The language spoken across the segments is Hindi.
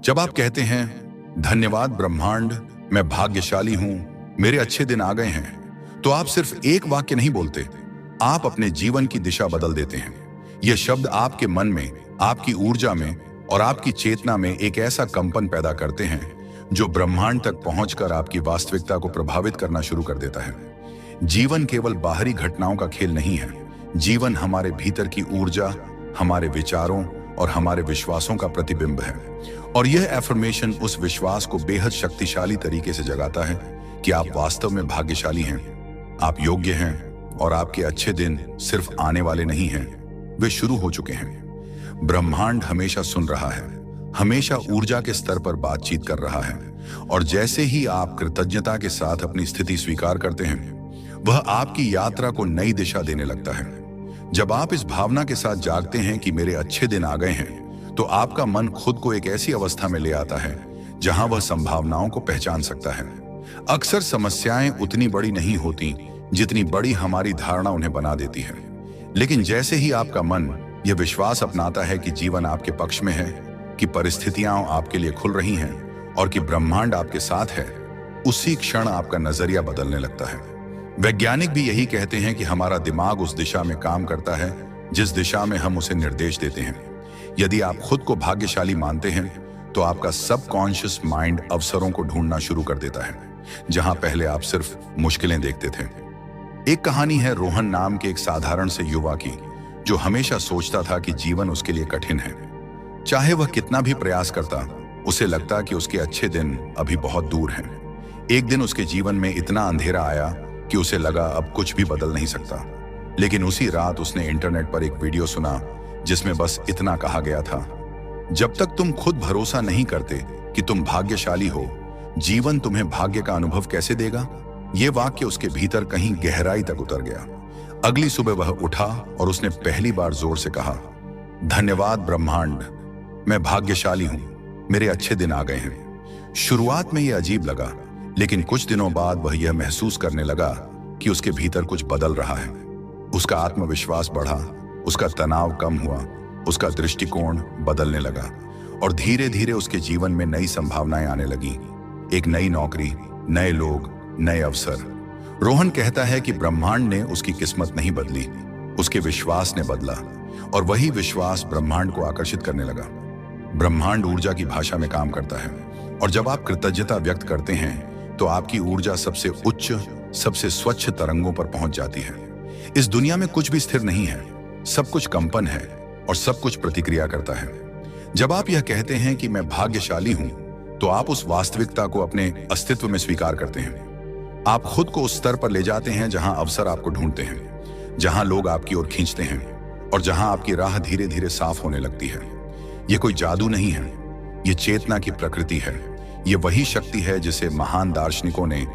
जब आप कहते हैं धन्यवाद ब्रह्मांड, मैं भाग्यशाली हूं, मेरे अच्छे दिन आ गए हैं, तो आप सिर्फ एक वाक्य नहीं बोलते, आप अपने जीवन की दिशा बदल देते हैं। यह शब्द आपके मन में, आपकी ऊर्जा में और आपकी चेतना में एक ऐसा कंपन पैदा करते हैं जो ब्रह्मांड तक पहुंचकर आपकी वास्तविकता को प्रभावित करना शुरू कर देता है। जीवन केवल बाहरी घटनाओं का खेल नहीं है। जीवन हमारे भीतर की ऊर्जा, हमारे विचारों और हमारे विश्वासों का प्रतिबिंब है। और यह एफर्मेशन उस विश्वास को बेहद शक्तिशाली तरीके से जगाता है कि आप वास्तव में भाग्यशाली हैं, आप योग्य हैं और आपके अच्छे दिन सिर्फ आने वाले नहीं हैं, वे शुरू हो चुके हैं। ब्रह्मांड हमेशा सुन रहा है, हमेशा ऊर्जा के स्तर पर बातचीत कर रहा है, और जैसे ही आप कृतज्ञता के साथ अपनी स्थिति स्वीकार करते हैं, वह आपकी यात्रा को नई दिशा देने लगता है। जब आप इस भावना के साथ जागते हैं कि मेरे अच्छे दिन आ गए हैं, तो आपका मन खुद को एक ऐसी अवस्था में ले आता है जहां वह संभावनाओं को पहचान सकता है। अक्सर समस्याएं उतनी बड़ी नहीं होती जितनी बड़ी हमारी धारणा उन्हें बना देती है, लेकिन जैसे ही आपका मन यह विश्वास अपनाता है कि जीवन आपके पक्ष में है, कि परिस्थितियां आपके लिए खुल रही हैं और कि ब्रह्मांड आपके साथ है, उसी क्षण आपका नजरिया बदलने लगता है। वैज्ञानिक भी यही कहते हैं कि हमारा दिमाग उस दिशा में काम करता है जिस दिशा में हम उसे निर्देश देते हैं। यदि आप खुद को भाग्यशाली मानते हैं, तो आपका सबकॉन्शियस माइंड अवसरों को ढूंढना शुरू कर देता है जहां पहले आप सिर्फ मुश्किलें देखते थे। एक कहानी है रोहन नाम के एक साधारण से युवा की, जो हमेशा सोचता था कि जीवन उसके लिए कठिन है। चाहे वह कितना भी प्रयास करता, उसे लगता कि उसके अच्छे दिन अभी बहुत दूर हैं। एक दिन उसके जीवन में इतना अंधेरा आया कि उसे लगा अब कुछ भी बदल नहीं सकता। लेकिन उसी रात उसने इंटरनेट पर एक वीडियो सुना जिसमें बस इतना कहा गया था, जब तक तुम खुद भरोसा नहीं करते कि तुम भाग्यशाली हो, जीवन तुम्हें भाग्य का अनुभव कैसे देगा। यह वाक्य उसके भीतर कहीं गहराई तक उतर गया। अगली सुबह वह उठा और उसने पहली बार जोर से कहा, धन्यवाद ब्रह्मांड, मैं भाग्यशाली हूं, मेरे अच्छे दिन आ गए हैं। शुरुआत में यह अजीब लगा, लेकिन कुछ दिनों बाद वह यह महसूस करने लगा कि उसके भीतर कुछ बदल रहा है। उसका आत्मविश्वास बढ़ा, उसका तनाव कम हुआ, उसका दृष्टिकोण बदलने लगा और धीरे धीरे उसके जीवन में नई संभावनाएं आने लगी। एक नई नौकरी, नए लोग, नए अवसर। रोहन कहता है कि ब्रह्मांड ने उसकी किस्मत नहीं बदली, उसके विश्वास ने बदला, और वही विश्वास ब्रह्मांड को आकर्षित करने लगा। ब्रह्मांड ऊर्जा की भाषा में काम करता है, और जब आप कृतज्ञता व्यक्त करते हैं तो आपकी ऊर्जा सबसे उच्च, सबसे स्वच्छ तरंगों पर पहुंच जाती है। इस दुनिया में कुछ भी स्थिर नहीं है, सब कुछ कंपन है और सब कुछ प्रतिक्रिया करता है। जब आप यह कहते हैं कि मैं भाग्यशाली हूं, तो आप उस वास्तविकता को अपने अस्तित्व में स्वीकार करते हैं। आप खुद को उस स्तर पर ले जाते हैं जहां अवसर आपको ढूंढते हैं, जहां लोग आपकी ओर खींचते हैं और जहां आपकी राह धीरे धीरे साफ होने लगती है। यह कोई जादू नहीं है, यह चेतना की प्रकृति है। यह वही शक्ति है जिसे महान दार्शनिकों ने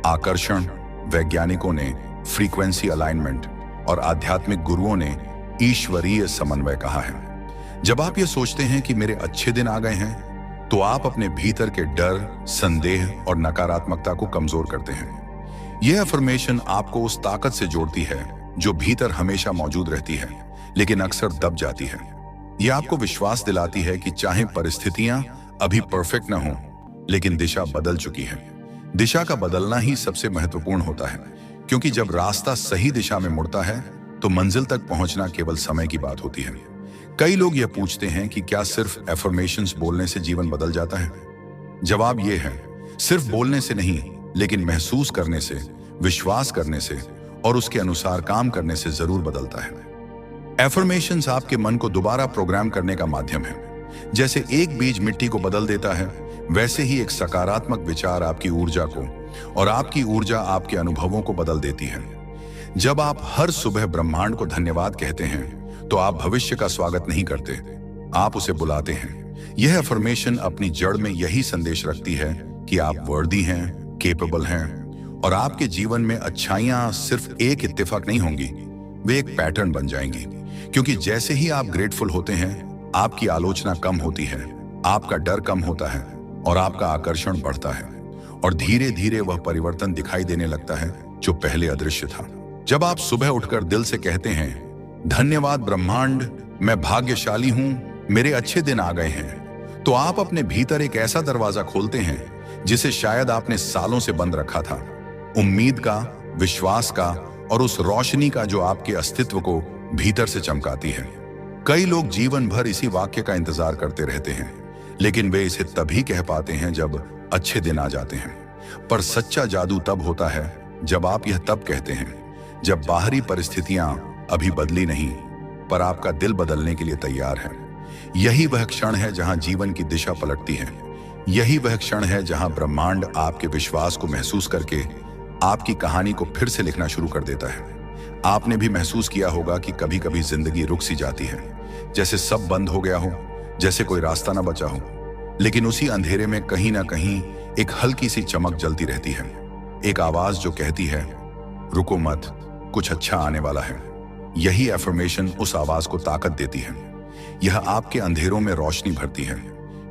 आकर्षण, वैज्ञानिकों ने फ्रीक्वेंसी अलाइनमेंट और आध्यात्मिक गुरुओं ने ईश्वरीय समन्वय कहा है। जब आप ये सोचते हैं कि मेरे अच्छे दिन आ गए हैं, तो आप अपने भीतर के डर, संदेह और नकारात्मकता को कमजोर करते हैं। यह अफर्मेशन आपको उस ताकत से जोड़ती है जो भीतर हमेशा मौजूद रहती है, लेकिन अक्सर दब जाती है। यह आपको विश्वास दिलाती है कि चाहे परिस्थितियां अभी परफेक्ट न हों, लेकिन दिशा बदल चुकी है। दिशा का बदलना ही सबसे महत्वपूर्ण होता है, क्योंकि जब रास्ता सही दिशा में मुड़ता है तो मंजिल तक पहुंचना केवल समय की बात होती है। कई लोग यह पूछते हैं कि क्या सिर्फ एफर्मेशंस बोलने से जीवन बदल जाता है? जवाब यह है, सिर्फ बोलने से नहीं, लेकिन महसूस करने से, विश्वास करने से और उसके अनुसार काम करने से जरूर बदलता है। एफर्मेशंस आपके मन को दोबारा प्रोग्राम करने का माध्यम है। जैसे एक बीज मिट्टी को बदल देता है, वैसे ही एक सकारात्मक विचार आपकी ऊर्जा को और आपकी ऊर्जा आपके अनुभवों को बदल देती है। जब आप हर सुबह ब्रह्मांड को धन्यवाद कहते हैं, तो आप भविष्य का स्वागत नहीं करते, आप उसे बुलाते हैं। यह अफर्मेशन अपनी जड़ में यही संदेश रखती है कि आप वर्दी हैं, केपेबल हैं, और आपके जीवन में अच्छाइयां सिर्फ एक इत्तेफाक नहीं होंगी, वे एक पैटर्न बन जाएंगी। क्योंकि जैसे ही आप ग्रेटफुल होते हैं, आपकी आलोचना कम होती है, आपका डर कम होता है और आपका आकर्षण बढ़ता है, और धीरे धीरे वह परिवर्तन दिखाई देने लगता है जो पहले अदृश्य था। जब आप सुबह उठकर दिल से कहते हैं, धन्यवाद ब्रह्मांड, मैं भाग्यशाली हूं, मेरे अच्छे दिन आ गए हैं, तो आप अपने भीतर एक ऐसा दरवाजा खोलते हैं जिसे शायद आपने सालों से बंद रखा था। उम्मीद का, विश्वास का और उस रोशनी का जो आपके अस्तित्व को भीतर से चमकाती है। कई लोग जीवन भर इसी वाक्य का इंतजार करते रहते हैं, लेकिन वे इसे तभी कह पाते हैं जब अच्छे दिन आ जाते हैं। पर सच्चा जादू तब होता है जब आप यह तब कहते हैं जब बाहरी परिस्थितियां अभी बदली नहीं, पर आपका दिल बदलने के लिए तैयार है। यही वह क्षण है जहां जीवन की दिशा पलटती है। यही वह क्षण है जहां ब्रह्मांड आपके विश्वास को महसूस करके आपकी कहानी को फिर से लिखना शुरू कर देता है। आपने भी महसूस किया होगा कि कभी कभी जिंदगी रुक सी जाती है, जैसे सब बंद हो गया हो, जैसे कोई रास्ता ना बचा हो। लेकिन उसी अंधेरे में कहीं ना कहीं एक हल्की सी चमक जलती रहती है, एक आवाज जो कहती है, रुको मत, कुछ अच्छा आने वाला है। यही एफर्मेशन उस आवाज को ताकत देती है। यह आपके अंधेरों में रोशनी भरती है।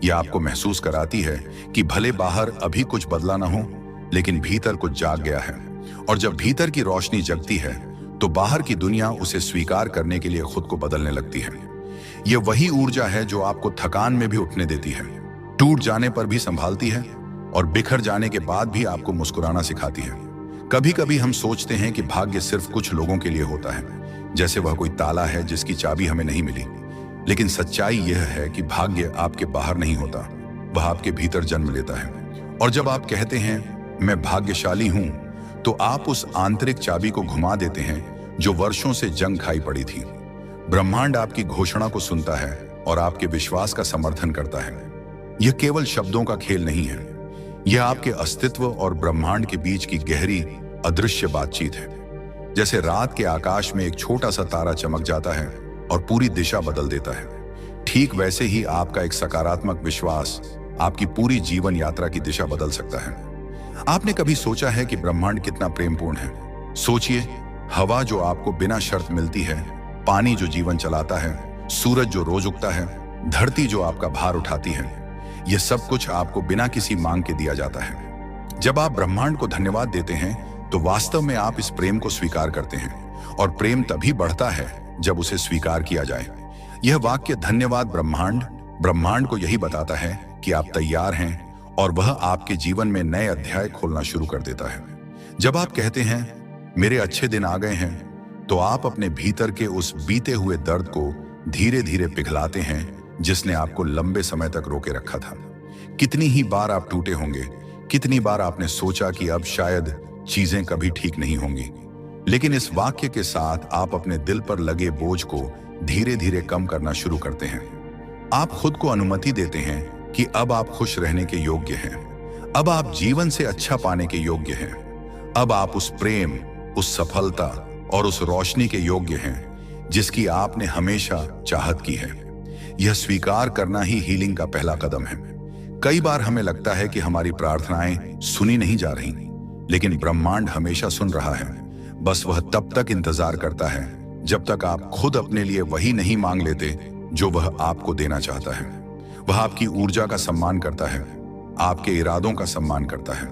यह आपको महसूस कराती है कि भले बाहर अभी कुछ बदला ना हो, लेकिन भीतर कुछ जाग गया है। और जब भीतर की रोशनी जगती है तो बाहर की दुनिया उसे स्वीकार करने के लिए खुद को बदलने लगती है। यह वही ऊर्जा है जो आपको थकान में भी उठने देती है, टूट जाने पर भी संभालती है और बिखर जाने के बाद भी आपको मुस्कुराना सिखाती है। कभी कभी हम सोचते हैं कि भाग्य सिर्फ कुछ लोगों के लिए होता है, जैसे वह कोई ताला है जिसकी चाबी हमें नहीं मिली। लेकिन सच्चाई यह है कि भाग्य आपके बाहर नहीं होता, वह आपके भीतर जन्म लेता है। और जब आप कहते हैं मैं भाग्यशाली हूं, तो आप उस आंतरिक चाबी को घुमा देते हैं जो वर्षों से जंग खाई पड़ी थी। ब्रह्मांड आपकी घोषणा को सुनता है और आपके विश्वास का समर्थन करता है। यह केवल शब्दों का खेल नहीं है, यह आपके अस्तित्व और ब्रह्मांड के बीच की गहरी अदृश्य बातचीत है। जैसे रात के आकाश में एक छोटा सा तारा चमक जाता है और पूरी दिशा बदल देता है, ठीक वैसे ही आपका एक सकारात्मक विश्वास आपकी पूरी जीवन यात्रा की दिशा बदल सकता है। आपने कभी सोचा है कि ब्रह्मांड कितना प्रेमपूर्ण है? सोचिए, हवा जो आपको बिना शर्त मिलती है, पानी जो जीवन चलाता है, सूरज जो रोज उगता है, धरती जो आपका भार उठाती है, यह सब कुछ आपको बिना किसी मांग के दिया जाता है। जब आप ब्रह्मांड को धन्यवाद देते हैं तो वास्तव में आप इस प्रेम को स्वीकार करते हैं, और प्रेम तभी बढ़ता है जब उसे स्वीकार किया जाए। यह वाक्य धन्यवाद ब्रह्मांड को यही बताता है कि आप तैयार हैं और वह आपके जीवन में नए अध्याय खोलना शुरू कर देता है। जब आप कहते हैं मेरे अच्छे दिन आ गए हैं, तो आप अपने भीतर के उस बीते हुए दर्द को धीरे धीरे पिघलाते हैं जिसने आपको लंबे समय तक रोके रखा था। कितनी ही बार आप टूटे होंगे, कितनी बार आपने सोचा कि अब शायद चीजें कभी ठीक नहीं होंगी, लेकिन इस वाक्य के साथ आप अपने दिल पर लगे बोझ को धीरे धीरे कम करना शुरू करते हैं। आप खुद को अनुमति देते हैं कि अब आप खुश रहने के योग्य हैं, अब आप जीवन से अच्छा पाने के योग्य हैं, अब आप उस प्रेम, उस सफलता और उस रोशनी के योग्य हैं जिसकी आपने हमेशा चाहत की है। यह स्वीकार करना ही हीलिंग का पहला कदम है। कई बार हमें लगता है कि हमारी प्रार्थनाएं सुनी नहीं जा रही, लेकिन ब्रह्मांड हमेशा सुन रहा है। बस वह तब तक इंतजार करता है जब तक आप खुद अपने लिए वही नहीं मांग लेते जो वह आपको देना चाहता है। वह आपकी ऊर्जा का सम्मान करता है, आपके इरादों का सम्मान करता है।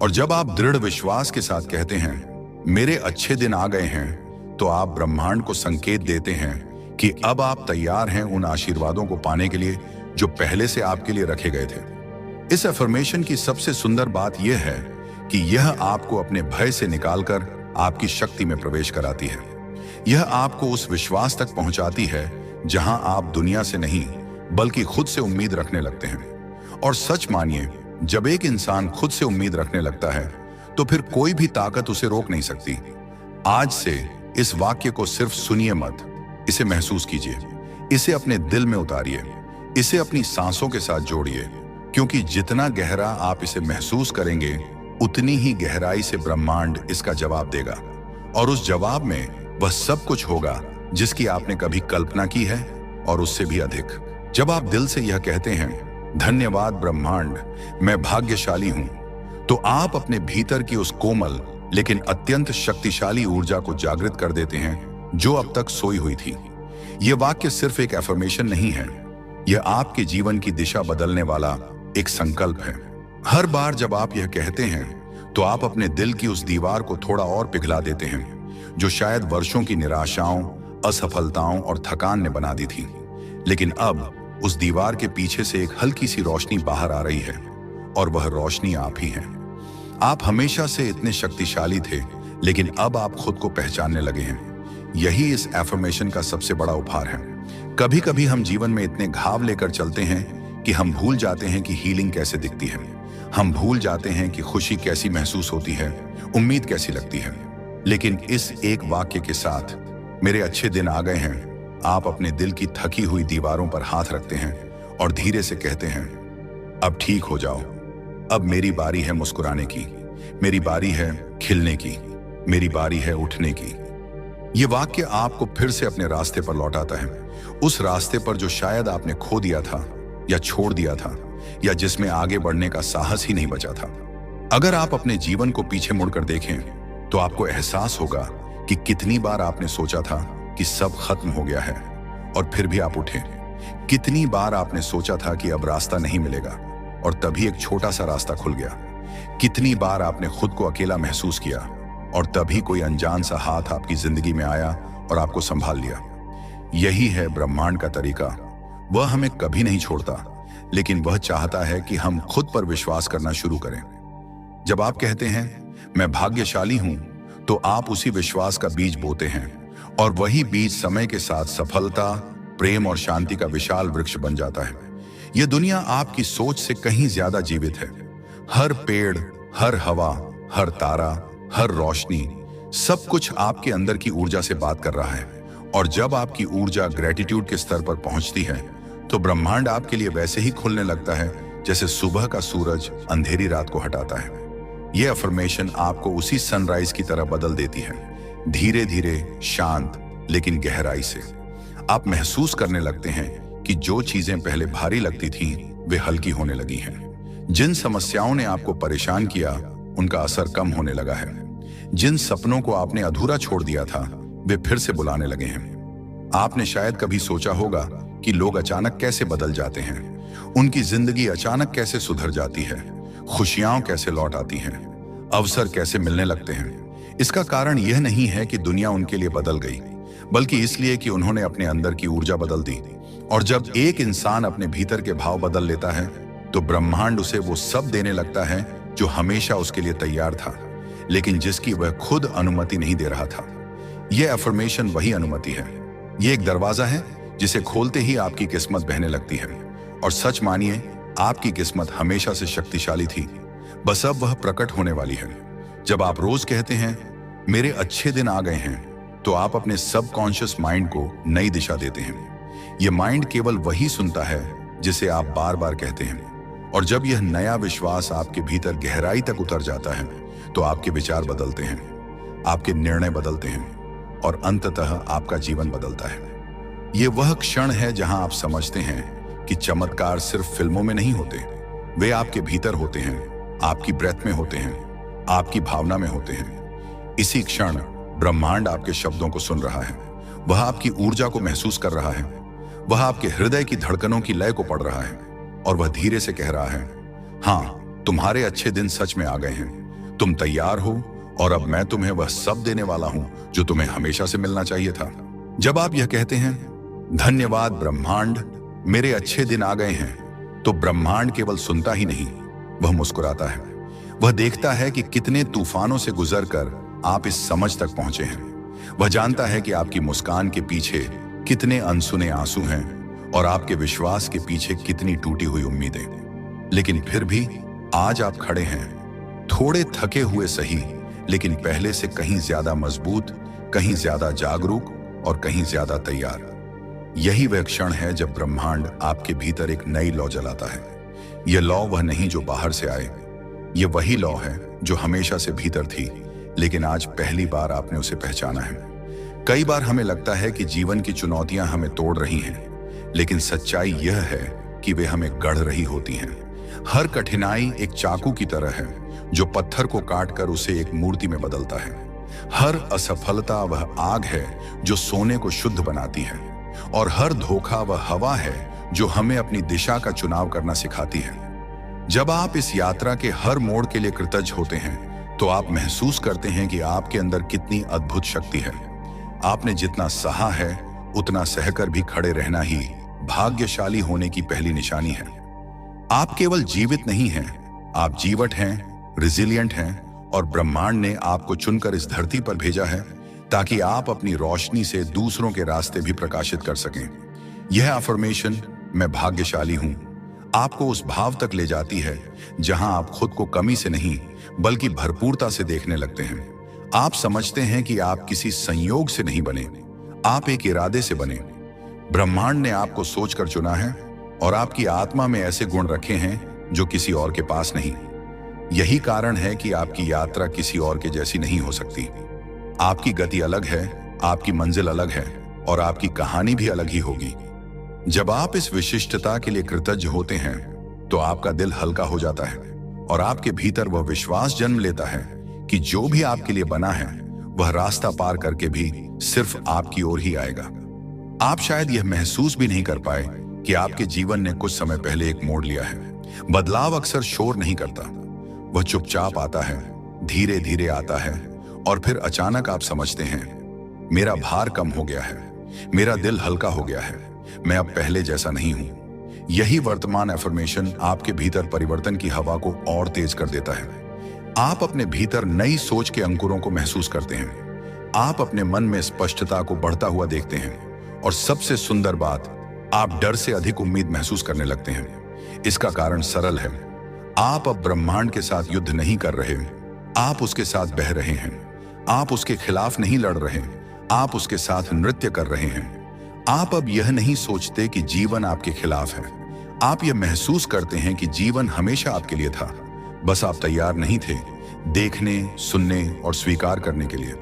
और जब आप दृढ़ विश्वास के साथ कहते हैं मेरे अच्छे दिन आ गए हैं, तो आप ब्रह्मांड को संकेत देते हैं कि अब आप तैयार हैं उन आशीर्वादों को पाने के लिए जो पहले से आपके लिए रखे गए थे। इस अफर्मेशन की सबसे सुंदर बात यह है कि यह आपको अपने भय से निकालकर आपकी शक्ति में प्रवेश कराती है। यह आपको उस विश्वास तक पहुंचाती है जहां आप दुनिया से नहीं बल्कि खुद से उम्मीद रखने लगते हैं। और सच मानिए, जब एक इंसान खुद से उम्मीद रखने लगता है तो फिर कोई भी ताकत उसे रोक नहीं सकती। आज से इस वाक्य को सिर्फ सुनिए मत, इसे महसूस कीजिए, इसे अपने दिल में उतारिए, इसे अपनी सांसों के साथ जोड़िए, क्योंकि जितना गहरा आप इसे महसूस करेंगे उतनी ही गहराई से ब्रह्मांड इसका जवाब देगा। और उस जवाब में वह सब कुछ होगा जिसकी आपने कभी कल्पना की है और उससे भी अधिक। जब आप दिल से यह कहते हैं धन्यवाद ब्रह्मांड, मैं भाग्यशाली हूं, तो आप अपने भीतर की उस कोमल लेकिन अत्यंत शक्तिशाली ऊर्जा को जागृत कर देते हैं जो अब तक सोई हुई थी। यह वाक्य सिर्फ एक एफर्मेशन नहीं है, यह आपके जीवन की दिशा बदलने वाला एक संकल्प है। हर बार जब आप यह कहते हैं तो आप अपने दिल की उस दीवार को थोड़ा और पिघला देते हैं जो शायद वर्षों की निराशाओं, असफलताओं और थकान ने बना दी थी। लेकिन अब उस दीवार के पीछे से एक हल्की सी रोशनी बाहर आ रही है और वह रोशनी आप ही हैं। आप हमेशा से इतने शक्तिशाली थे, लेकिन अब आप खुद को पहचानने लगे हैं। यही इस एफर्मेशन का सबसे बड़ा उपहार है। कभी कभी हम जीवन में इतने घाव लेकर चलते हैं कि हम भूल जाते हैं कि हीलिंग कैसे दिखती है। हम भूल जाते हैं कि खुशी कैसी महसूस होती है, उम्मीद कैसी लगती है। लेकिन इस एक वाक्य के साथ, मेरे अच्छे दिन आ गए हैं, आप अपने दिल की थकी हुई दीवारों पर हाथ रखते हैं और धीरे से कहते हैं, अब ठीक हो जाओ। अब मेरी बारी है मुस्कुराने की, मेरी बारी है खिलने की, मेरी बारी है उठने की। ये वाक्य आपको फिर से अपने रास्ते पर लौटाता है, उस रास्ते पर जो शायद आपने खो दिया था या छोड़ दिया था, या जिसमें आगे बढ़ने का साहस ही नहीं बचा था। अगर आप अपने जीवन को पीछे मुड़कर देखें तो आपको एहसास होगा कि कितनी बार आपने सोचा था कि सब खत्म हो गया है और फिर भी आप उठे। कितनी बार आपने सोचा था कि अब रास्ता नहीं मिलेगा और तभी एक छोटा सा रास्ता खुल गया। कितनी बार आपने खुद को अकेला महसूस किया और तभी कोई अनजान सा हाथ आपकी जिंदगी में आया और आपको संभाल लिया। यही है ब्रह्मांड का तरीका। वह हमें कभी नहीं छोड़ता, लेकिन वह चाहता है कि हम खुद पर विश्वास करना शुरू करें। जब आप कहते हैं मैं भाग्यशाली हूं, तो आप उसी विश्वास का बीज बोते हैं और वही बीज समय के साथ सफलता, प्रेम और शांति का विशाल वृक्ष बन जाता है। यह दुनिया आपकी सोच से कहीं ज्यादा जीवित है। हर पेड़, हर हवा, हर तारा, हर रोशनी, सब कुछ आपके अंदर की ऊर्जा से बात कर रहा है। और जब आपकी ऊर्जा ग्रेटिट्यूड के स्तर पर पहुंचती है, तो ब्रह्मांड आपके लिए वैसे ही खुलने लगता है जैसे सुबह का सूरज अंधेरी रात को हटाता है। यह अफर्मेशन आपको उसी सनराइज की तरह बदल देती है, धीरे धीरे, शांत लेकिन गहराई से। आप महसूस करने लगते हैं कि जो चीजें पहले भारी लगती थीं, वे हल्की होने लगी हैं। जिन समस्याओं ने आपको परेशान किया, उनका असर कम होने लगा है। जिन सपनों को आपने अधूरा छोड़ दिया था, वे फिर से बुलाने लगे हैं। आपने शायद कभी सोचा होगा कि लोग अचानक कैसे बदल जाते हैं, उनकी जिंदगी अचानक कैसे सुधर जाती है, खुशियां कैसे लौट आती हैं, अवसर कैसे मिलने लगते हैं। इसका कारण यह नहीं है कि दुनिया उनके लिए बदल गई, बल्कि इसलिए कि उन्होंने अपने अंदर की ऊर्जा बदल दी। और जब एक इंसान अपने भीतर के भाव बदल लेता है, तो ब्रह्मांड उसे वो सब देने लगता है जो हमेशा उसके लिए तैयार था, लेकिन जिसकी वह खुद अनुमति नहीं दे रहा था। यह अफर्मेशन वही अनुमति है। यह एक दरवाजा है जिसे खोलते ही आपकी किस्मत बहने लगती है। और सच मानिए, आपकी किस्मत हमेशा से शक्तिशाली थी, बस अब वह प्रकट होने वाली है। जब आप रोज कहते हैं मेरे अच्छे दिन आ गए हैं, तो आप अपने सबकॉन्शियस माइंड को नई दिशा देते हैं। यह माइंड केवल वही सुनता है जिसे आप बार बार कहते हैं। और जब यह नया विश्वास आपके भीतर गहराई तक उतर जाता है, तो आपके विचार बदलते हैं, आपके निर्णय बदलते हैं और अंततः आपका जीवन बदलता है। यह वह क्षण है जहां आप समझते हैं कि चमत्कार सिर्फ फिल्मों में नहीं होते, वे आपके भीतर होते हैं, आपकी ब्रेथ में होते हैं, आपकी भावना में होते हैं। इसी क्षण ब्रह्मांड आपके शब्दों को सुन रहा है, वह आपकी ऊर्जा को महसूस कर रहा है, वह आपके हृदय की धड़कनों की लय को पढ़ रहा है और वह धीरे से कह रहा है, हाँ, तुम्हारे अच्छे दिन सच में आ गए हैं, तुम तैयार हो और अब मैं तुम्हें वह सब देने वाला हूं जो तुम्हें हमेशा से मिलना चाहिए था। जब आप यह कहते हैं धन्यवाद ब्रह्मांड, मेरे अच्छे दिन आ गए हैं, तो ब्रह्मांड केवल सुनता ही नहीं, वह मुस्कुराता है। वह देखता है कि कितने तूफानों से गुजरकर आप इस समझ तक पहुंचे हैं। वह जानता है कि आपकी मुस्कान के पीछे कितने अनसुने आंसू हैं और आपके विश्वास के पीछे कितनी टूटी हुई उम्मीदें। लेकिन फिर भी आज आप खड़े हैं, थोड़े थके हुए सही, लेकिन पहले से कहीं ज्यादा मजबूत, कहीं ज्यादा जागरूक और कहीं ज्यादा तैयार। यही वह क्षण है जब ब्रह्मांड आपके भीतर एक नई लौ जलाता है। यह लौ वह नहीं जो बाहर से आए, यह वही लौ है जो हमेशा से भीतर थी, लेकिन आज पहली बार आपने उसे पहचाना है। कई बार हमें लगता है कि जीवन की चुनौतियां हमें तोड़ रही हैं, लेकिन सच्चाई यह है कि वे हमें गढ़ रही होती हैं। हर कठिनाई एक चाकू की तरह है जो पत्थर को काटकर उसे एक मूर्ति में बदलता है। हर असफलता वह आग है जो सोने को शुद्ध बनाती है, और हर धोखा वह हवा है जो हमें अपनी दिशा का चुनाव करना सिखाती है। जब आप इस यात्रा के हर मोड़ के लिए कृतज्ञ होते हैं, तो आप महसूस करते हैं कि आपके अंदर कितनी अद्भुत शक्ति है। आपने जितना सहा है, उतना सहकर भी खड़े रहना ही भाग्यशाली होने की पहली निशानी है। आप केवल जीवित नहीं हैं, आप जीवट हैं, रिजिलियंट हैं और ब्रह्मांड ने आपको चुनकर इस धरती पर भेजा है ताकि आप अपनी रोशनी से दूसरों के रास्ते भी प्रकाशित कर सकें। यह अफर्मेशन, मैं भाग्यशाली हूं, आपको उस भाव तक ले जाती है जहां आप खुद को कमी से नहीं बल्कि भरपूरता से देखने लगते हैं। आप समझते हैं कि आप किसी संयोग से नहीं बने, आप एक इरादे से बने। ब्रह्मांड ने आपको सोचकर चुना है और आपकी आत्मा में ऐसे गुण रखे हैं जो किसी और के पास नहीं। यही कारण है कि आपकी यात्रा किसी और के जैसी नहीं हो सकती। आपकी गति अलग है, आपकी मंजिल अलग है और आपकी कहानी भी अलग ही होगी। जब आप इस विशिष्टता के लिए कृतज्ञ होते हैं तो आपका दिल हल्का हो जाता है और आपके भीतर वह विश्वास जन्म लेता है कि जो भी आपके लिए बना है वह रास्ता पार करके भी सिर्फ आपकी ओर ही आएगा। आप शायद यह महसूस भी नहीं कर पाए कि आपके जीवन ने कुछ समय पहले एक मोड़ लिया है। बदलाव अक्सर शोर नहीं करता, वह चुपचाप आता है, धीरे धीरे आता है और फिर अचानक आप समझते हैं मेरा भार कम हो गया है, मेरा दिल हल्का हो गया है, मैं अब पहले जैसा नहीं हूं। यही वर्तमान अफर्मेशन आपके भीतर परिवर्तन की हवा को और तेज कर देता है। आप अपने भीतर नई सोच के अंकुरों को महसूस करते हैं, आप अपने मन में स्पष्टता को बढ़ता हुआ देखते हैं और सबसे सुंदर बात, आप डर से अधिक उम्मीद महसूस करने लगते हैं। इसका कारण सरल है, आप अब ब्रह्मांड के साथ युद्ध नहीं कर रहे, आप उसके साथ बह रहे हैं। आप उसके खिलाफ नहीं लड़ रहे, आप उसके साथ नृत्य कर रहे हैं। आप अब यह नहीं सोचते कि जीवन आपके खिलाफ है, आप यह महसूस करते हैं कि जीवन हमेशा आपके लिए था, बस आप तैयार नहीं थे देखने, सुनने और स्वीकार करने के लिए।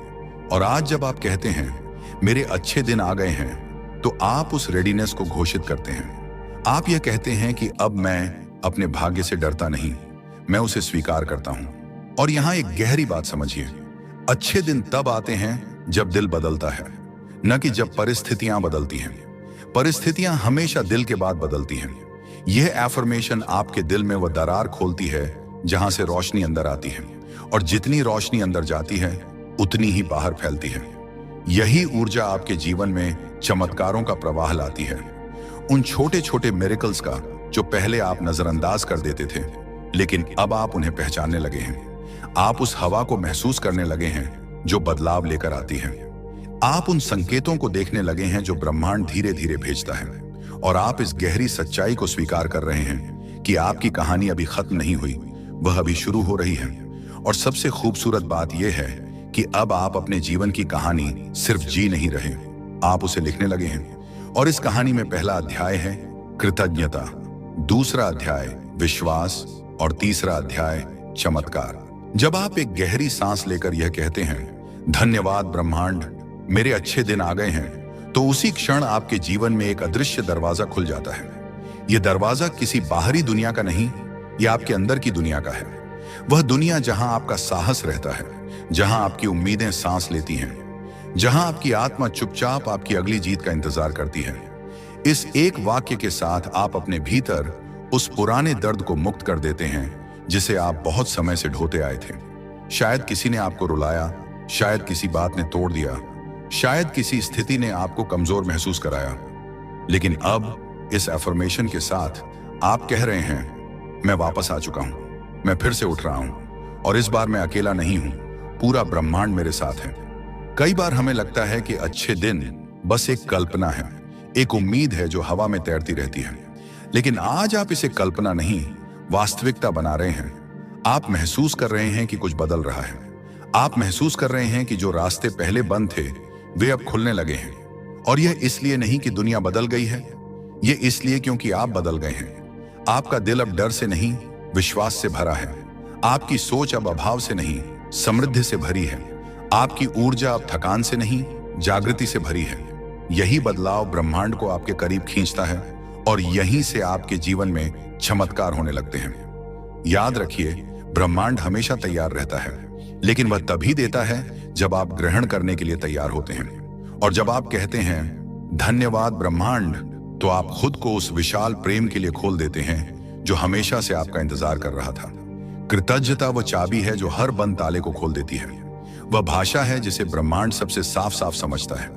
और आज जब आप कहते हैं मेरे अच्छे दिन आ गए हैं, तो आप उस रेडीनेस को घोषित करते हैं। आप यह कहते हैं कि अब मैं अपने भाग्य से डरता नहीं, मैं उसे स्वीकार करता हूं। और यहां एक गहरी बात समझिए, अच्छे दिन तब आते हैं जब दिल बदलता है, न कि जब परिस्थितियां बदलती हैं। परिस्थितियां हमेशा दिल के बाद बदलती हैं। यह एफर्मेशन आपके दिल में वह दरार खोलती है जहां से रोशनी अंदर आती है, और जितनी रोशनी अंदर जाती है उतनी ही बाहर फैलती है। यही ऊर्जा आपके जीवन में चमत्कारों का प्रवाह लाती है, उन छोटे छोटे मिरेकल्स का जो पहले आप नजरअंदाज कर देते थे, लेकिन अब आप उन्हें पहचानने लगे हैं। आप उस हवा को महसूस करने लगे हैं जो बदलाव लेकर आती है। आप उन संकेतों को देखने लगे हैं जो ब्रह्मांड धीरे धीरे भेजता है, और आप इस गहरी सच्चाई को स्वीकार कर रहे हैं कि आपकी कहानी अभी खत्म नहीं हुई, वह अभी शुरू हो रही है। और सबसे खूबसूरत बात यह है कि अब आप अपने जीवन की कहानी सिर्फ जी नहीं रहे, आप उसे लिखने लगे हैं। और इस कहानी में पहला अध्याय है कृतज्ञता, दूसरा अध्याय विश्वास और तीसरा अध्याय चमत्कार। जब आप एक गहरी सांस लेकर यह कहते हैं धन्यवाद ब्रह्मांड, मेरे अच्छे दिन आ गए हैं, तो उसी क्षण आपके जीवन में एक अदृश्य दरवाजा खुल जाता है। यह दरवाजा किसी बाहरी दुनिया का नहीं, यह आपके अंदर की दुनिया का है। वह दुनिया जहां आपका साहस रहता है, जहां आपकी उम्मीदें सांस लेती हैं, जहां आपकी आत्मा चुपचाप आपकी अगली जीत का इंतजार करती है। इस एक वाक्य के साथ आप अपने भीतर उस पुराने दर्द को मुक्त कर देते हैं जिसे आप बहुत समय से ढोते आए थे। शायद किसी ने आपको रुलाया, शायद किसी बात ने तोड़ दिया, शायद किसी स्थिति ने आपको कमजोर महसूस कराया, लेकिन अब इस अफर्मेशन के साथ आप कह रहे हैं मैं वापस आ चुका हूं, मैं फिर से उठ रहा हूं, और इस बार मैं अकेला नहीं हूं, पूरा ब्रह्मांड मेरे साथ है। कई बार हमें लगता है कि अच्छे दिन बस एक कल्पना है, एक उम्मीद है जो हवा में तैरती रहती है, लेकिन आज आप इसे कल्पना नहीं वास्तविकता बना रहे हैं। आप महसूस कर रहे हैं कि कुछ बदल रहा है, आप महसूस कर रहे हैं कि जो रास्ते पहले बंद थे वे अब खुलने लगे हैं। और यह इसलिए नहीं कि दुनिया बदल गई है, यह इसलिए क्योंकि आप बदल गए हैं। आपका दिल अब डर से नहीं विश्वास से भरा है, आपकी सोच अब अभाव से नहीं समृद्धि से भरी है, आपकी ऊर्जा अब थकान से नहीं जागृति से भरी है। यही बदलाव ब्रह्मांड को आपके करीब खींचता है और यहीं से आपके जीवन में चमत्कार होने लगते हैं। याद रखिए, ब्रह्मांड हमेशा तैयार रहता है, लेकिन वह तभी देता है जब आप ग्रहण करने के लिए तैयार होते हैं। और जब आप कहते हैं धन्यवाद ब्रह्मांड, तो आप खुद को उस विशाल प्रेम के लिए खोल देते हैं जो हमेशा से आपका इंतजार कर रहा था। कृतज्ञता वह चाबी है जो हर बंद ताले को खोल देती है। वह भाषा है जिसे ब्रह्मांड सबसे साफ साफ समझता है,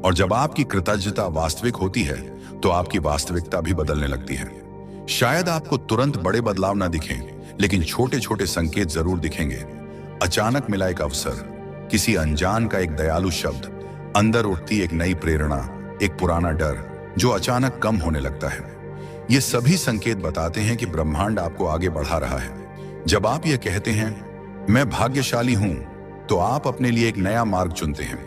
और जब आपकी कृतज्ञता वास्तविक होती है तो आपकी वास्तविकता भी बदलने लगती है। शायद आपको तुरंत बड़े बदलाव ना दिखें, लेकिन छोटे छोटे संकेत जरूर दिखेंगे। अचानक मिला एक अवसर, किसी अनजान का एक दयालु शब्द, अंदर उठती एक नई प्रेरणा, एक पुराना डर जो अचानक कम होने लगता है। ये सभी संकेत बताते हैं कि ब्रह्मांड आपको आगे बढ़ा रहा है। जब आप ये कहते हैं मैं भाग्यशाली हूं, तो आप अपने लिए एक नया मार्ग चुनते हैं।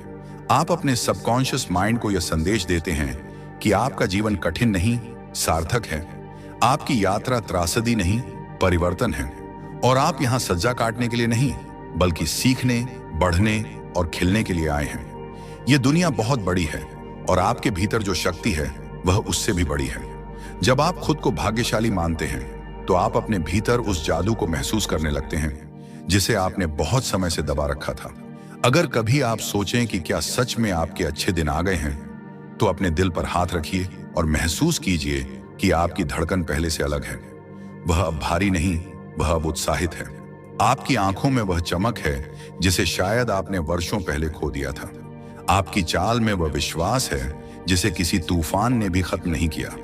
आप अपने सबकॉन्शियस माइंड को यह संदेश देते हैं कि आपका जीवन कठिन नहीं, सार्थक है। आपकी यात्रा त्रासदी नहीं, परिवर्तन है। और आप यहां सज्जा काटने के लिए नहीं, बल्कि सीखने, बढ़ने और खिलने के लिए आए हैं। यह दुनिया बहुत बड़ी है और आपके भीतर जो शक्ति है वह उससे भी बड़ी है। जब आप खुद को भाग्यशाली मानते हैं तो आप अपने भीतर उस जादू को महसूस करने लगते हैं जिसे आपने बहुत समय से दबा रखा था। अगर कभी आप सोचें कि क्या सच में आपके अच्छे दिन आ गए हैं, तो अपने दिल पर हाथ रखिए और महसूस कीजिए कि आपकी धड़कन पहले से अलग है। वह अब भारी नहीं, वह अब उत्साहित है। आपकी आंखों में वह चमक है जिसे शायद आपने वर्षों पहले खो दिया था। आपकी चाल में वह विश्वास है जिसे किसी तूफान ने भी खत्म नहीं किया।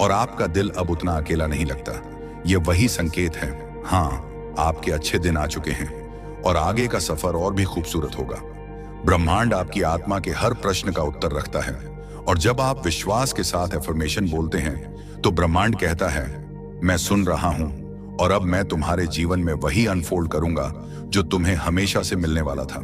और आपका दिल अब उतना अकेला नहीं लगता। ये वही संकेत है, हाँ, आपके अच्छे दिन आ चुके हैं और आगे का सफर और भी खूबसूरत होगा। ब्रह्मांड आपकी आत्मा के हर प्रश्न का उत्तर रखता है और जब आप विश्वास के साथ एफर्मेशन बोलते हैं तो ब्रह्मांड कहता है मैं सुन रहा हूं और अब मैं तुम्हारे जीवन में वही अनफोल्ड करूंगा जो तुम्हें हमेशा से मिलने वाला था।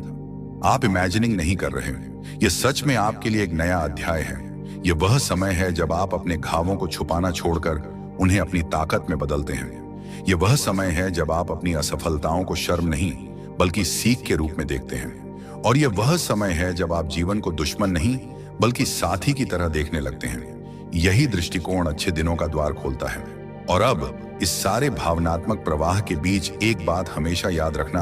आप इमेजिनिंग नहीं कर रहे, ये सच में आपके लिए एक नया अध्याय है। ये वह समय है जब आप अपने घावों को छुपाना छोड़कर उन्हें अपनी ताकत में बदलते हैं। ये वह समय है जब आप अपनी असफलताओं को शर्म नहीं बल्कि सीख के रूप में देखते हैं। और ये वह समय है जब आप जीवन को दुश्मन नहीं बल्कि साथी की तरह देखने लगते हैं। यही दृष्टिकोण अच्छे दिनों का द्वार खोलता है। और अब इस सारे भावनात्मक प्रवाह के बीच एक बात हमेशा याद रखना,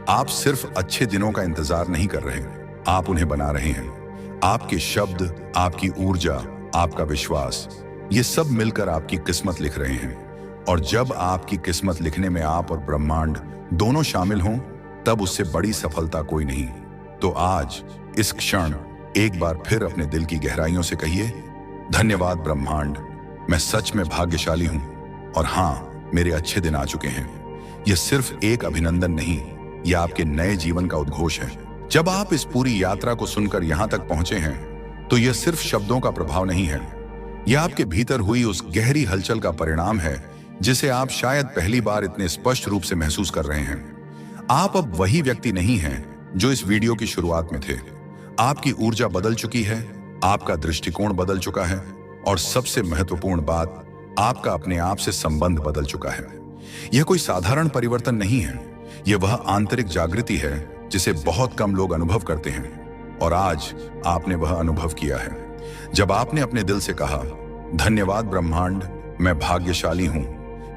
आप सिर्फ अच्छे दिनों का इंतजार नहीं कर रहे, आप उन्हें बना रहे हैं। आपके शब्द, आपकी ऊर्जा, आपका विश्वास, ये सब मिलकर आपकी किस्मत लिख रहे हैं। और जब आपकी किस्मत लिखने में आप और ब्रह्मांड दोनों शामिल हों, तब उससे बड़ी सफलता कोई नहीं। तो आज इस क्षण एक बार फिर अपने दिल की गहराइयों से कहिए, धन्यवाद ब्रह्मांड, मैं सच में भाग्यशाली हूं और हाँ, मेरे अच्छे दिन आ चुके हैं। यह सिर्फ एक अभिनंदन नहीं, यह आपके नए जीवन का उद्घोष है। जब आप इस पूरी यात्रा को सुनकर यहां तक पहुंचे हैं तो यह सिर्फ शब्दों का प्रभाव नहीं है, यह आपके भीतर हुई उस गहरी हलचल का परिणाम है जिसे आप शायद पहली बार इतने स्पष्ट रूप से महसूस कर रहे हैं। आप अब वही व्यक्ति नहीं हैं जो इस वीडियो की शुरुआत में थे। आपकी ऊर्जा बदल चुकी है, आपका दृष्टिकोण बदल चुका है और सबसे महत्वपूर्ण बात, आपका अपने आप से संबंध बदल चुका है। यह कोई साधारण परिवर्तन नहीं है, यह वह आंतरिक जागृति है जिसे बहुत कम लोग अनुभव करते हैं। और आज आपने वह अनुभव किया है। जब आपने अपने दिल से कहा, धन्यवाद ब्रह्मांड, मैं भाग्यशाली हूं,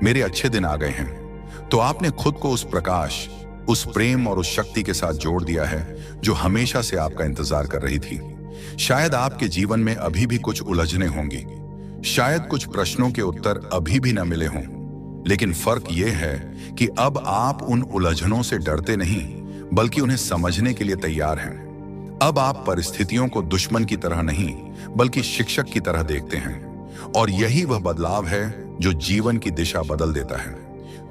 मेरे अच्छे दिन आ गए हैं, तो आपने खुद को उस प्रकाश, उस प्रेम और उस शक्ति के साथ जोड़ दिया है जो हमेशा से आपका इंतजार कर रही थी। शायद आपके जीवन में अभी भी कुछ उलझने होंगी, शायद कुछ प्रश्नों के उत्तर अभी भी न मिले हों, लेकिन फर्क यह है कि अब आप उन उलझनों से डरते नहीं बल्कि उन्हें समझने के लिए तैयार हैं। अब आप परिस्थितियों को दुश्मन की तरह नहीं बल्कि शिक्षक की तरह देखते हैं। और यही वह बदलाव है जो जीवन की दिशा बदल देता है।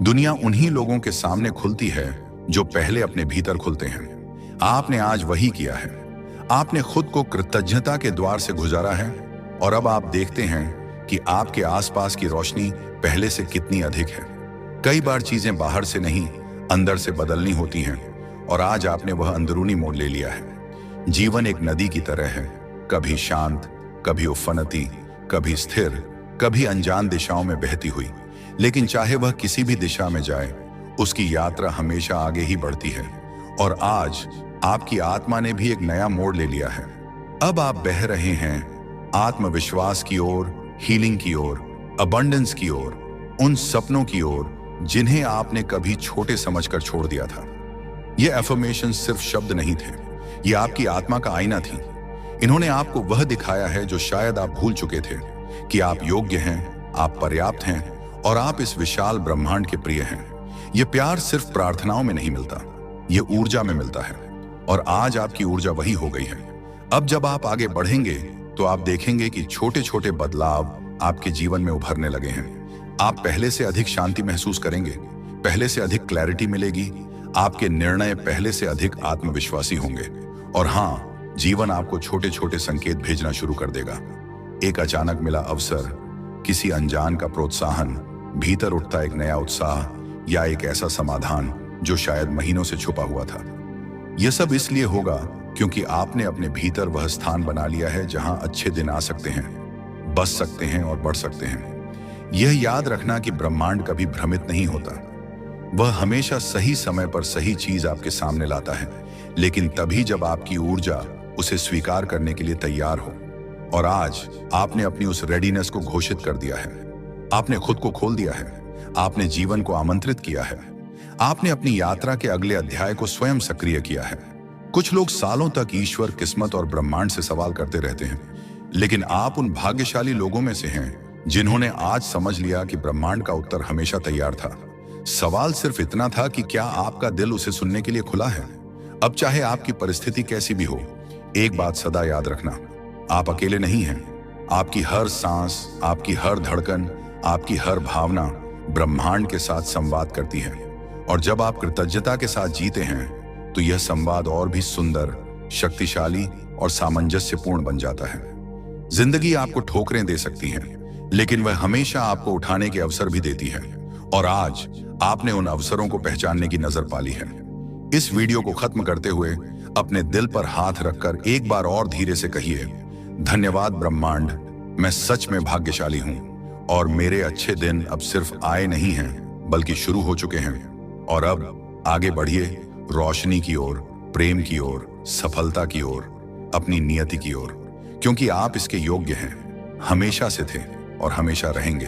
दुनिया उन्हीं लोगों के सामने खुलती है जो पहले अपने भीतर खुलते हैं। आपने आज वही किया है। आपने खुद को कृतज्ञता के द्वार से गुजारा है और अब आप देखते हैं कि आपके आसपास की रोशनी पहले से कितनी अधिक है। कई बार चीजें बाहर से नहीं, अंदर से बदलनी होती हैं और आज आपने वह अंदरूनी मोड़ ले लिया है। जीवन एक नदी की तरह है, कभी शांत, कभी उफनती, कभी स्थिर, कभी अनजान दिशाओं में बहती हुई। लेकिन चाहे वह किसी भी दिशा में जाए, उसकी यात्रा हमेशा आगे ही बढ़ती है। और आज आपकी आत्मा ने भी एक नया मोड़ ले लिया है। अब आप बह रहे हैं आत्मविश्वास की ओर, हीलिंग की ओर, अबंडेंस की ओर, उन सपनों की ओर जिन्हें आपने कभी छोटे समझकर छोड़ दिया था। ये एफर्मेशन सिर्फ शब्द नहीं थे, ये आपकी आत्मा का आईना थी। इन्होंने आपको वह दिखाया है जो शायद आप भूल चुके थे, कि आप योग्य हैं, आप पर्याप्त हैं और आप इस विशाल ब्रह्मांड के प्रिय हैं। ये प्यार सिर्फ प्रार्थनाओं में नहीं मिलता, ये ऊर्जा में मिलता है। और आज आपकी ऊर्जा वही हो गई है। अब जब आप आगे बढ़ेंगे तो आप देखेंगे कि छोटे छोटे बदलाव आपके जीवन में उभरने लगे हैं। आप पहले से अधिक शांति महसूस करेंगे, पहले से अधिक क्लैरिटी मिलेगी, आपके निर्णय पहले से अधिक आत्मविश्वासी होंगे। और हाँ, जीवन आपको छोटे छोटे संकेत भेजना शुरू कर देगा। एक अचानक मिला अवसर, किसी अनजान का प्रोत्साहन, भीतर उठता एक नया उत्साह, या एक ऐसा समाधान जो शायद महीनों से छुपा हुआ था। यह सब इसलिए होगा क्योंकि आपने अपने भीतर वह स्थान बना लिया है जहां अच्छे दिन आ सकते हैं, बस सकते हैं और बढ़ सकते हैं। यह याद रखना कि ब्रह्मांड कभी भ्रमित नहीं होता। वह हमेशा सही समय पर सही चीज आपके सामने लाता है, लेकिन तभी जब आपकी ऊर्जा उसे स्वीकार करने के लिए तैयार हो। और आज आपने अपनी उस रेडीनेस को घोषित कर दिया है। आपने खुद को खोल दिया है, आपने जीवन को आमंत्रित किया है, आपने अपनी यात्रा के अगले अध्याय को स्वयं सक्रिय किया है। कुछ लोग सालों तक ईश्वर, किस्मत और ब्रह्मांड से सवाल करते रहते हैं, लेकिन आप उन भाग्यशाली लोगों में से हैं जिन्होंने आज समझ लिया कि ब्रह्मांड का उत्तर हमेशा तैयार था। सवाल सिर्फ इतना था कि क्या आपका दिल उसे सुनने के लिए खुला है। अब चाहे आपकी परिस्थिति कैसी भी हो, एक बात सदा याद रखना, आप अकेले नहीं हैं। आपकी हर सांस, आपकी हर धड़कन, आपकी हर भावना ब्रह्मांड के साथ संवाद करती है। और जब आप कृतज्ञता के साथ जीते हैं तो यह संवाद और भी सुंदर, शक्तिशाली और सामंजस्यपूर्ण बन जाता है। जिंदगी आपको ठोकरें दे सकती है, लेकिन वह हमेशा आपको उठाने के अवसर भी देती है। और आज आपने उन अवसरों को पहचानने की नजर पाली है। इस वीडियो को खत्म करते हुए अपने दिल पर हाथ रखकर एक बार और धीरे से कहिए, धन्यवाद ब्रह्मांड, मैं सच में भाग्यशाली हूं और मेरे अच्छे दिन अब सिर्फ आए नहीं हैं बल्कि शुरू हो चुके हैं। और अब आगे बढ़िए, रोशनी की ओर, प्रेम की ओर, सफलता की ओर, अपनी नियति की ओर, क्योंकि आप इसके योग्य हैं, हमेशा से थे और हमेशा रहेंगे।